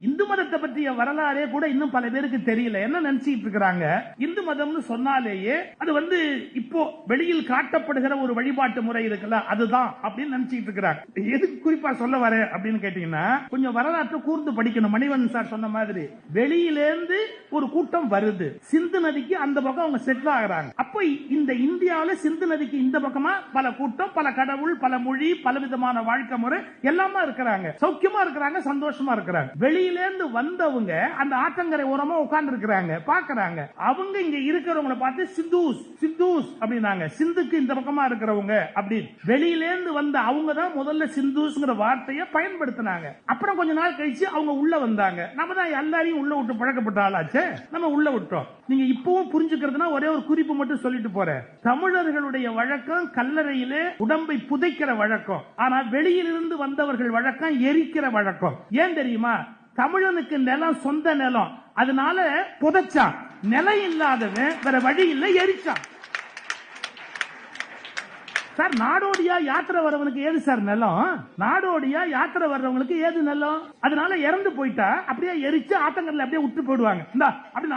இந்து மதத்தை பற்றிய வரலாறே கூட இன்னும் பல பேருக்கு தெரியல. என்ன நினைச்சிட்டு இருக்கிறாங்க, இந்து மதம்னு சொன்னாலேயே அது இப்போ வெளியில் காட்டப்படுகிற ஒரு வழிபாட்டு முறை இருக்குல்ல, அதுதான் அப்படின்னு நினைச்சிட்டு இருக்கிறாங்க. எதுக்கு குறிப்பா சொல்ல வர அப்படின்னு கேட்டீங்கன்னா, கொஞ்சம் வரலாற்று கூர்ந்து படிக்கணும். மணிவண்ணன் சார் சொன்ன மாதிரி வெளியிலேருந்து ஒரு கூட்டம் வருது, சிந்து நதிக்கு அந்த பக்கம் அவங்க செட்டில் ஆகிறாங்க. அப்போ இந்த இந்தியாவில சிந்து நதிக்கு இந்த பக்கமா பல கூட்டம், பல கடவுள், பல மொழி, பல விதமான வாழ்க்கை முறை எல்லாமே இருக்கிறாங்க, சௌக்கியமா இருக்கிறாங்க, சந்தோஷமா இருக்கிறாங்க. வெளியிலேருந்து வந்தவங்க அந்த ஆற்றங்கரை ஓரமா உட்கார்ந்து இருக்கிறாங்க, பாக்குறாங்க. அவங்க இங்க இருக்கிறவங்களை பார்த்து சித்தூஸ் சித்தூஸ் அப்படின்னாங்க, சிந்துக்கு இந்த பக்கமா இருக்கிறவங்க அப்படி. வெளியிலேருந்து வந்த அவங்க தான் முதல்ல சிந்தூஸ்ங்கிற வார்த்தையை பயன்படுத்தினாங்க. அப்புறம் கொஞ்ச நாள் கழிச்சு அவங்க உள்ள வந்தாங்க. நம்ம தான் எல்லாரையும் உள்ள விட்டு பழக்கப்பட்ட ஆளாச்சு, நம்ம உள்ள விட்டோம். நீங்க இப்பவும் புரிஞ்சுக்கிறதுனா ஒரே ஒரு குறிப்பு மட்டும் சொல்லிட்டு போறேன். தமிழர்களுடைய வழக்கம் கல்லறையிலே உடம்பை புதைக்கிற வழக்கம். ஆனா வெளியிலிருந்து வந்தவர்கள் வழக்கம் எரிக்கிற வழக்கம். ஏன் தெரியுமா? தமிழனுக்கு நிலம் சொந்த நிலம், அதனால புதைச்சான். நிலம் இல்லாதவன் வேற வழி இல்லை, எரிச்சான். சார், நாடோடியா யாத்திரை வர்றவனுக்கு ஏது சார் நிலம்? நாடோடியா யாத்திரை வர்றவங்களுக்கு ஏது நிலம்? அதனால இறந்து போயிட்டா அப்படியே எரிச்சு ஆத்தங்கல்ல அப்படியே விட்டு போயிடுவாங்க. அப்படி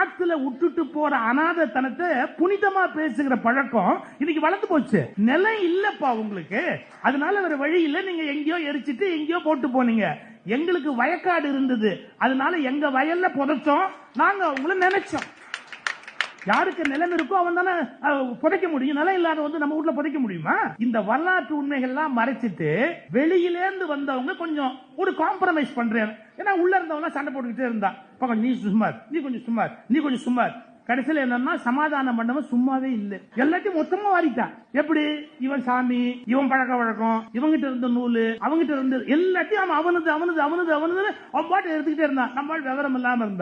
ஆத்துல விட்டுட்டு போற அநாதத்தனத்தை புனிதமா பேசுகிற பழக்கம் இன்னைக்கு வளர்ந்து போச்சு. நிலம் இல்லப்பா உங்களுக்கு, அதனால வேற வழி இல்லை, நீங்க எங்கேயோ எரிச்சிட்டு எங்கேயோ போட்டு போனீங்க. எங்களுக்கு வயக்காடு இருந்தது, அதனால எங்க வயல்ல புதைச்சோம், நாங்க உங்களை நினைச்சோம். யாருக்கு நிலம் இருக்கோ அவன் தானே புதைக்க முடியும், நிலம் இல்லாத நம்ம வீட்டுல புதைக்க முடியுமா? இந்த வரலாற்று உண்மைகள்லாம் மறைச்சிட்டு வெளியிலேருந்து வந்தவங்க கொஞ்சம் ஒரு காம்ப்ரமைஸ் பண்றேன். ஏன்னா உள்ள இருந்தவங்க சண்டை போட்டுக்கிட்டே இருந்தா, நீ சுமார், நீ கொஞ்சம் சுமார், நீ கொஞ்சம் சுமார். கடைசியில் என்னன்னா சமாதானம் பண்ணவன் சும்மாவே இல்லை, எல்லாத்தையும் மொத்தமா வாரிட்டான். எப்படி? இவன் சாமி, இவன் பழக்க வழக்கம், இவங்கிட்ட இருந்த நூலு, அவங்கிட்ட இருந்து எல்லாத்தையும் அவனது அவனது அவனது அவனது அவன் பாட்டு எடுத்துக்கிட்டே இருந்தான். நம்மால் விவரம் இல்லாம இருந்தான்.